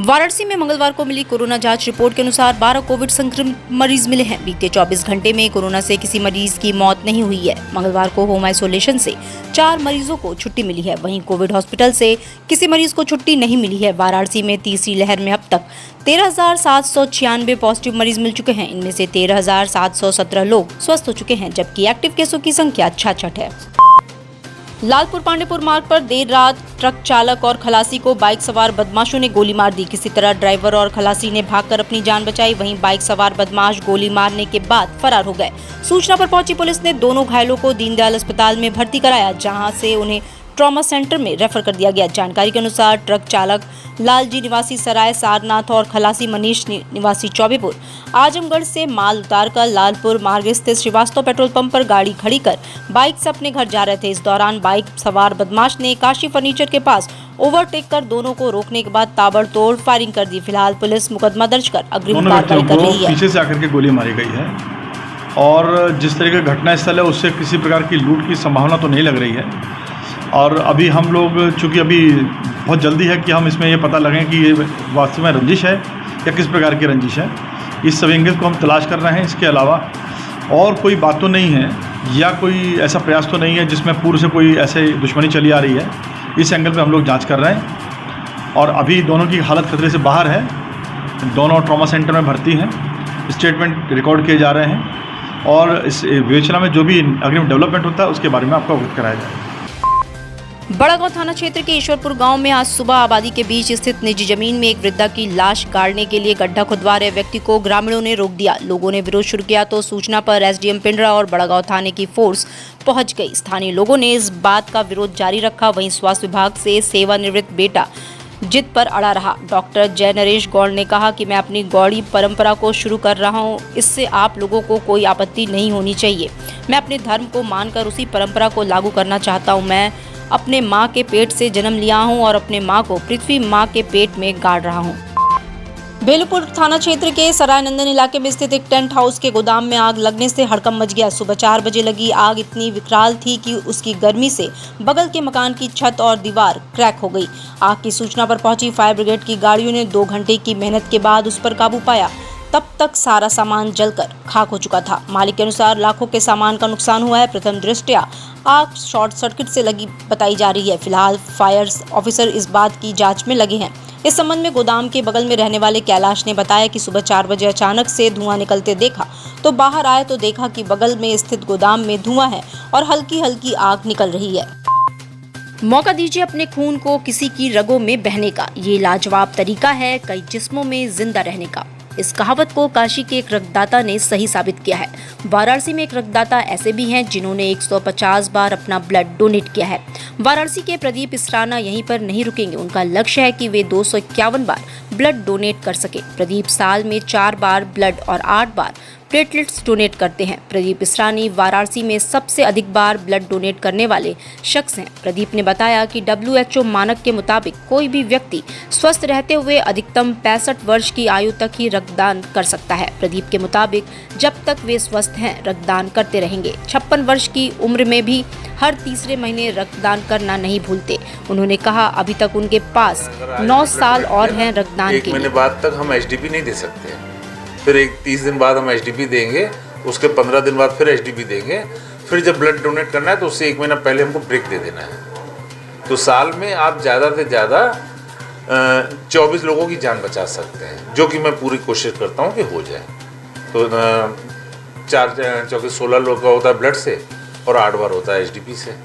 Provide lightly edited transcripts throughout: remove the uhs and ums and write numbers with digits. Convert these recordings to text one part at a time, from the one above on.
वाराणसी में मंगलवार को मिली कोरोना जांच रिपोर्ट के अनुसार 12 कोविड संक्रमित मरीज मिले हैं। बीते 24 घंटे में कोरोना से किसी मरीज की मौत नहीं हुई है। मंगलवार को होम आइसोलेशन से 4 मरीजों को छुट्टी मिली है। वहीं कोविड हॉस्पिटल से किसी मरीज को छुट्टी नहीं मिली है। वाराणसी में तीसरी लहर में अब तक 13,796 पॉजिटिव मरीज मिल चुके हैं। इनमें से 13,717 लोग स्वस्थ हो चुके हैं, जबकि एक्टिव केसों की संख्या 66 है। लालपुर पांडेपुर मार्ग पर देर रात ट्रक चालक और खलासी को बाइक सवार बदमाशों ने गोली मार दी। किसी तरह ड्राइवर और खलासी ने भागकर अपनी जान बचाई। वहीं बाइक सवार बदमाश गोली मारने के बाद फरार हो गए। सूचना पर पहुंची पुलिस ने दोनों घायलों को दीनदयाल अस्पताल में भर्ती कराया, जहां से उन्हें ट्रॉमा सेंटर में रेफर कर दिया गया। जानकारी के अनुसार ट्रक चालक लालजी निवासी सराय सारनाथ और खलासी मनीष निवासी चौबेपुर आजमगढ़ से माल उतारकर लालपुर मार्ग स्थित श्रीवास्तव पेट्रोल पंप पर गाड़ी खड़ी कर बाइक से अपने घर जा रहे थे। इस दौरान बाइक सवार बदमाश ने काशी फर्नीचर के पास ओवरटेक कर दोनों को रोकने के बाद ताबड़तोड़ फायरिंग कर दी। फिलहाल पुलिस मुकदमा दर्ज कर अग्रिम कार्रवाई कर रही है। पीछे से आकर के गोली मारी गई है और जिस तरह का घटना स्थल है उससे किसी प्रकार की लूट की संभावना तो नहीं लग रही है। और अभी हम लोग चूँकि अभी बहुत जल्दी है कि हम इसमें ये पता लगें कि ये वास्तव में रंजिश है या किस प्रकार की रंजिश है, इस सब एंगल को हम तलाश कर रहे हैं। इसके अलावा और कोई बात तो नहीं है या कोई ऐसा प्रयास तो नहीं है जिसमें पूर्व से कोई ऐसे दुश्मनी चली आ रही है। इस एंगल पे हम लोग जांच कर रहे हैं और अभी दोनों की हालत खतरे से बाहर है। दोनों ट्रॉमा सेंटर में भर्ती हैं, स्टेटमेंट रिकॉर्ड किए जा रहे हैं और इस विवेचना में जो भी अग्रिम डेवलपमेंट होता है उसके बारे में आपको अवगत कराया जाएगा। बड़ागांव थाना क्षेत्र के ईश्वरपुर गांव में आज सुबह आबादी के बीच स्थित निजी जमीन में एक वृद्धा की लाश गाड़ने के लिए गड्ढा खुदवा रहे व्यक्ति को ग्रामीणों ने रोक दिया। लोगों ने विरोध शुरू किया तो सूचना पर एसडीएम पिंडरा और बड़ागांव थाने की फोर्स पहुंच गई। स्थानीय लोगों ने इस बात का विरोध जारी रखा। वहीं स्वास्थ्य विभाग से सेवानिवृत्त बेटा जिद पर अड़ा रहा। डॉक्टर जय नरेश गौड़ ने कहा कि मैं अपनी गौड़ी परंपरा को शुरू कर रहा हूं, इससे आप लोगों को कोई आपत्ति नहीं होनी चाहिए। मैं अपने धर्म को मानकर उसी परंपरा को लागू करना चाहता हूं। मैं अपने माँ के पेट से जन्म लिया हूँ और अपने माँ को पृथ्वी माँ के पेट में गाड़ रहा हूँ। बेलूपुर थाना क्षेत्र के सरायनंदन इलाके में स्थित एक टेंट हाउस के गोदाम में आग लगने से हड़कंप मच गया। सुबह 4 बजे लगी आग इतनी विकराल थी कि उसकी गर्मी से बगल के मकान की छत और दीवार क्रैक हो गई। आग की सूचना पर पहुंची फायर ब्रिगेड की गाड़ियों ने 2 घंटे की मेहनत के बाद उस पर काबू पाया। तब तक सारा सामान जलकर खाक हो चुका था। मालिक के अनुसार लाखों के सामान का नुकसान हुआ है। प्रथम दृष्टया आग शॉर्ट सर्किट से लगी बताई जा रही है। फिलहाल फायर ऑफिसर इस बात की जांच में लगे हैं। इस संबंध में गोदाम के बगल में रहने वाले कैलाश ने बताया कि सुबह 4 बजे अचानक से धुआं निकलते देखा तो बाहर आए तो देखा कि बगल में स्थित गोदाम में धुआं है और हल्की हल्की आग निकल रही है। मौका दीजिए अपने खून को किसी की रगों में बहने का, ये लाजवाब तरीका है कई जिस्मों में जिंदा रहने का। इस कहावत को काशी के एक रक्तदाता ने सही साबित किया है। वाराणसी में एक रक्तदाता ऐसे भी हैं जिन्होंने 150 बार अपना ब्लड डोनेट किया है। वाराणसी के प्रदीप इसराना यहीं पर नहीं रुकेंगे। उनका लक्ष्य है कि वे 251 बार ब्लड डोनेट कर सके। प्रदीप साल में 4 बार ब्लड और 8 बार प्लेटलेट्स डोनेट करते हैं। प्रदीप इसरानी वाराणसी में सबसे अधिक बार ब्लड डोनेट करने वाले शख्स हैं। प्रदीप ने बताया कि WHO मानक के मुताबिक कोई भी व्यक्ति स्वस्थ रहते हुए अधिकतम 65 वर्ष की आयु तक ही रक्तदान कर सकता है। प्रदीप के मुताबिक जब तक वे स्वस्थ हैं रक्तदान करते रहेंगे। 56 वर्ष की उम्र में भी हर तीसरे महीने रक्तदान करना नहीं भूलते। उन्होंने कहा अभी तक उनके पास 9 साल और हैं रक्तदान के लिए। 1 महीने बाद तक हम HDP नहीं दे सकते, फिर 30 दिन बाद हम HDP देंगे, उसके 15 दिन बाद फिर HDP देंगे। फिर जब ब्लड डोनेट करना है तो उससे 1 महीना पहले हमको ब्रेक दे देना है। तो साल में आप ज़्यादा से ज़्यादा 24 लोगों की जान बचा सकते हैं, जो कि मैं पूरी कोशिश करता हूँ कि हो जाए। तो 4 चौके 16 लोग का होता है ब्लड से और 8 बार होता है HDP से।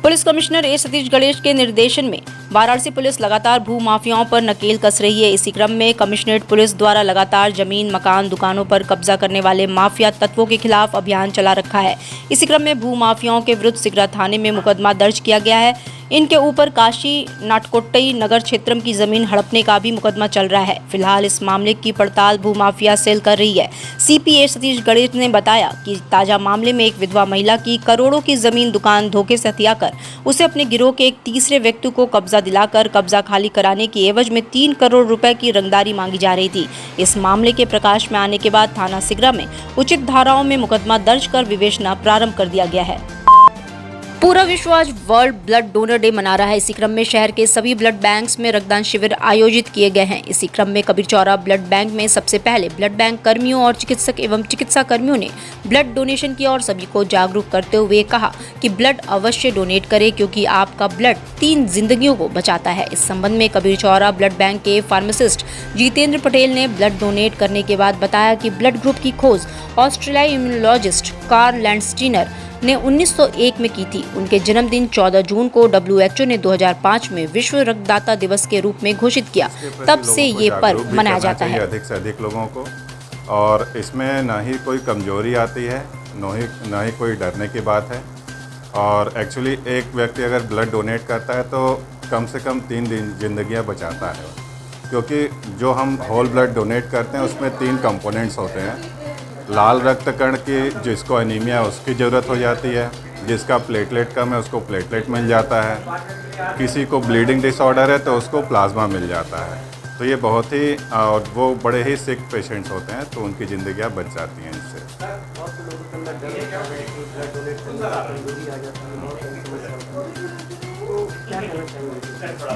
पुलिस कमिश्नर ए सतीश गणेश के निर्देशन में वाराणसी पुलिस लगातार भू माफियाओं पर नकेल कस रही है। इसी क्रम में कमिश्नरेट पुलिस द्वारा लगातार जमीन, मकान, दुकानों पर कब्जा करने वाले माफिया तत्वों के खिलाफ अभियान चला रखा है। इसी क्रम में भू माफियाओं के विरुद्ध सिगरा थाने में मुकदमा दर्ज किया गया है। इनके ऊपर काशी नाटकोट्टई नगर क्षेत्र की जमीन हड़पने का भी मुकदमा चल रहा है। फिलहाल इस मामले की पड़ताल भू माफिया सेल कर रही है। CPA सतीश गणेश ने बताया कि ताजा मामले में एक विधवा महिला की करोड़ों की जमीन दुकान धोखे से हथियाकर उसे अपने गिरोह के एक तीसरे व्यक्ति को कब्जा दिलाकर कब्जा खाली कराने की एवज में 3 करोड़ रुपए की रंगदारी मांगी जा रही थी। इस मामले के प्रकाश में आने के बाद थाना सिगरा में उचित धाराओं में मुकदमा दर्ज कर विवेचना प्रारंभ कर दिया गया है। पूरा विश्व आज वर्ल्ड ब्लड डोनर डे मना रहा है। इसी क्रम में शहर के सभी ब्लड बैंक्स में रक्तदान शिविर आयोजित किए गए हैं। इसी क्रम में कबीर चौरा ब्लड बैंक में सबसे पहले ब्लड बैंक कर्मियों और चिकित्सक एवं चिकित्सा कर्मियों ने ब्लड डोनेशन किया और सभी को जागरूक करते हुए कहा कि ब्लड अवश्य डोनेट करें क्योंकि आपका ब्लड 3 जिंदगियों को बचाता है। इस संबंध में कबीर चौरा ब्लड बैंक के फार्मासिस्ट जितेंद्र पटेल ने ब्लड डोनेट करने के बाद बताया कि ब्लड ग्रुप की खोज ऑस्ट्रेलियाई इम्यूनोलॉजिस्ट कार्ल लैंडस्टीनर ने 1901 में की थी। उनके जन्मदिन 14 जून को WHO ने 2005 में विश्व रक्तदाता दिवस के रूप में घोषित किया। तब से ये पर्व मनाया जाता है। अधिक से अधिक लोगों को, और इसमें ना ही कोई कमजोरी आती है, ना ही कोई डरने की बात है। और एक्चुअली एक व्यक्ति अगर ब्लड डोनेट करता है तो कम से कम 3 जिंदगियां बचाता है, क्योंकि जो हम होल ब्लड डोनेट करते हैं उसमें 3 कंपोनेंट्स होते हैं। लाल रक्त कण की जिसको एनीमिया उसकी ज़रूरत हो जाती है, जिसका प्लेटलेट कम है उसको प्लेटलेट मिल जाता है, किसी को ब्लीडिंग डिसऑर्डर है तो उसको प्लाज्मा मिल जाता है। तो ये बहुत ही और वो बड़े ही सिक पेशेंट्स होते हैं तो उनकी ज़िंदगियां बच जाती हैं इससे।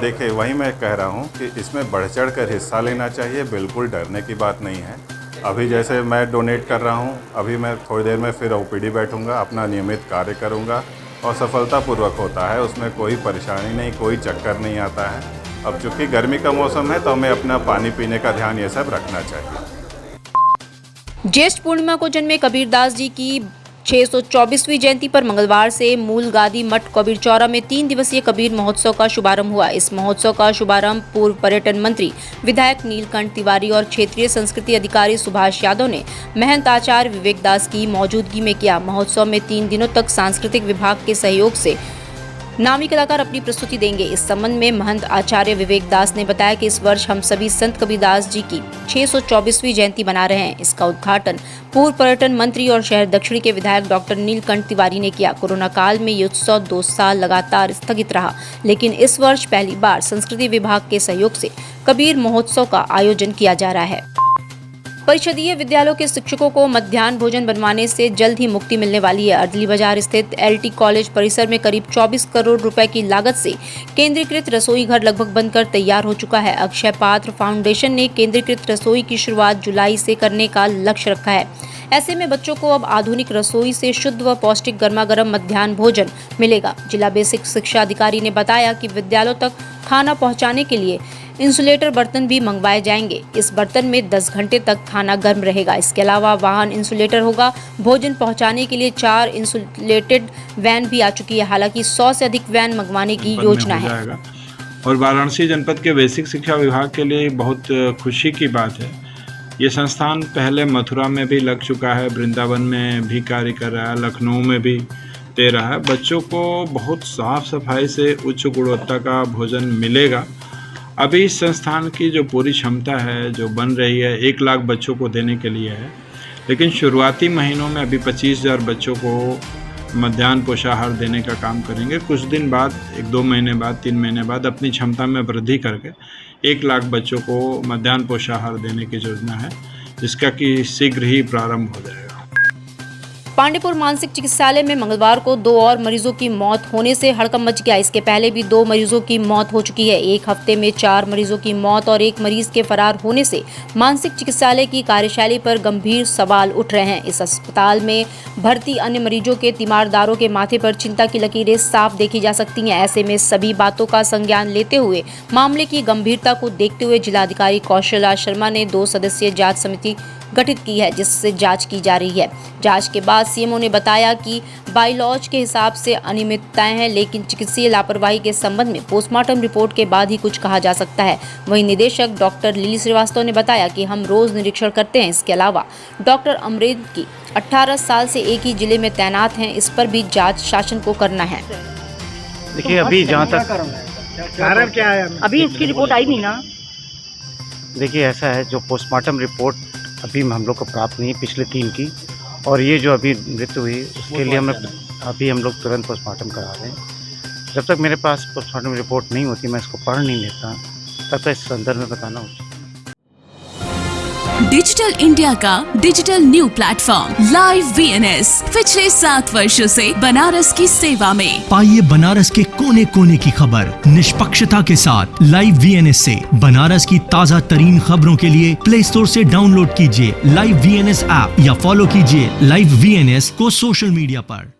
देखिए, वही मैं कह रहा हूँ कि इसमें बढ़ चढ़ कर हिस्सा लेना चाहिए, बिल्कुल डरने की बात नहीं है। अभी जैसे मैं डोनेट कर रहा हूँ, अभी मैं थोड़ी देर में फिर OPD बैठूँगा, अपना नियमित कार्य करूँगा और सफलतापूर्वक होता है, उसमें कोई परेशानी नहीं, कोई चक्कर नहीं आता है। अब चूँकि गर्मी का मौसम है तो हमें अपना पानी पीने का ध्यान ये सब रखना चाहिए। ज्येष्ठ पूर्णिमा को जन्मे कबीरदास जी की 624वीं जयंती पर मंगलवार से मूल गादी मठ कबीर चौरा में 3 दिवसीय कबीर महोत्सव का शुभारंभ हुआ। इस महोत्सव का शुभारंभ पूर्व पर्यटन मंत्री विधायक नीलकंठ तिवारी और क्षेत्रीय संस्कृति अधिकारी सुभाष यादव ने महंत आचार्य विवेक दास की मौजूदगी में किया। महोत्सव में 3 दिनों तक सांस्कृतिक विभाग के सहयोग से नामी कलाकार अपनी प्रस्तुति देंगे। इस संबंध में महंत आचार्य विवेक दास ने बताया कि इस वर्ष हम सभी संत कबीरदास जी की 624वीं जयंती मना रहे हैं। इसका उद्घाटन पूर्व पर्यटन मंत्री और शहर दक्षिणी के विधायक डॉक्टर नीलकंठ तिवारी ने किया। कोरोना काल में ये उत्सव 2 साल लगातार स्थगित रहा, लेकिन इस वर्ष पहली बार संस्कृति विभाग के सहयोग से कबीर महोत्सव का आयोजन किया जा रहा है। परिषदीय विद्यालयों के शिक्षकों को मध्याह्न भोजन बनवाने से जल्द ही मुक्ति मिलने वाली है। अर्दली बाजार स्थित LT कॉलेज परिसर में करीब 24 करोड़ रुपए की लागत से केंद्रीकृत रसोई घर लगभग बनकर तैयार हो चुका है। अक्षय पात्र फाउंडेशन ने केंद्रीकृत रसोई की शुरुआत जुलाई से करने का लक्ष्य रखा है। ऐसे में बच्चों को अब आधुनिक रसोई से शुद्ध व पौष्टिक गर्मागर्म मध्याह्न भोजन मिलेगा। जिला बेसिक शिक्षा अधिकारी ने बताया कि विद्यालयों तक खाना पहुंचाने के लिए इंसुलेटर बर्तन भी मंगवाए जाएंगे। इस बर्तन में 10 घंटे तक खाना गर्म रहेगा। इसके अलावा वाहन इंसुलेटर होगा। भोजन पहुंचाने के लिए 4 इंसुलेटेड वैन भी आ चुकी है। हालांकि 100 से अधिक वैन मंगवाने की योजना है। और वाराणसी जनपद के बेसिक शिक्षा विभाग के लिए बहुत खुशी की बात है। ये संस्थान पहले मथुरा में भी लग चुका है, वृंदावन में भी कार्य कर रहा है, लखनऊ में भी दे रहा है। बच्चों को बहुत साफ सफाई से उच्च गुणवत्ता का भोजन मिलेगा। अभी इस संस्थान की जो पूरी क्षमता है जो बन रही है 1 लाख बच्चों को देने के लिए है, लेकिन शुरुआती महीनों में अभी 25,000 बच्चों को मध्याह्न पोषाहार देने का काम करेंगे। कुछ दिन बाद 1-2 महीने बाद 3 महीने बाद अपनी क्षमता में वृद्धि करके 1 लाख बच्चों को मध्याह्न पोषाहार देने की योजना है, जिसका कि शीघ्र ही प्रारंभ हो जाएगा। पांडेपुर मानसिक चिकित्सालय में मंगलवार को 2 और मरीजों की मौत होने से हड़कंप मच गया। इसके पहले भी 2 मरीजों की मौत हो चुकी है। एक हफ्ते में 4 मरीजों की मौत और 1 मरीज के फरार होने से मानसिक चिकित्सालय की कार्यशैली पर गंभीर सवाल उठ रहे हैं। इस अस्पताल में भर्ती अन्य मरीजों के तीमारदारों के माथे पर चिंता की लकीरें साफ देखी जा सकती हैं। ऐसे में सभी बातों का संज्ञान लेते हुए मामले की गंभीरता को देखते हुए जिलाधिकारी कौशल शर्मा ने 2 सदस्यीय जांच समिति गठित की है, जिससे जांच की जा रही है। जांच के बाद CMO ने बताया कि बायोलॉज के हिसाब से अनियमितताएं हैं, लेकिन चिकित्सीय लापरवाही के संबंध में पोस्टमार्टम रिपोर्ट के बाद ही कुछ कहा जा सकता है। वहीं निदेशक डॉक्टर लिली श्रीवास्तव ने बताया कि हम रोज निरीक्षण करते हैं। इसके अलावा डॉक्टर अमरेंद्र की 18 साल से एक ही जिले में तैनात हैं, इस पर भी जाँच शासन को करना है। देखिए, अभी जहाँ तक कारण क्या है? अभी इसकी रिपोर्ट आई नहीं ना। देखिए, ऐसा है, जो पोस्टमार्टम रिपोर्ट अभी हम लोग को प्राप्त नहीं है पिछले 3 की, और ये जो अभी मृत्यु हुई उसके लिए हम लोग तुरंत पोस्टमार्टम करा रहे हैं। जब तक मेरे पास पोस्टमार्टम रिपोर्ट नहीं होती, मैं इसको पढ़ नहीं लेता, तब तक इस संदर्भ में बताना उचित। डिजिटल डिजिटल इंडिया का digital new platform live VNS पिछले 7 वर्षों से बनारस की सेवा में। पाइए बनारस के कोने कोने की खबर निष्पक्षता के साथ लाइव VNS से। बनारस की ताज़ा तरीन खबरों के लिए प्ले स्टोर से डाउनलोड कीजिए लाइव VNS ऐप या फॉलो कीजिए लाइव VNS को सोशल मीडिया पर।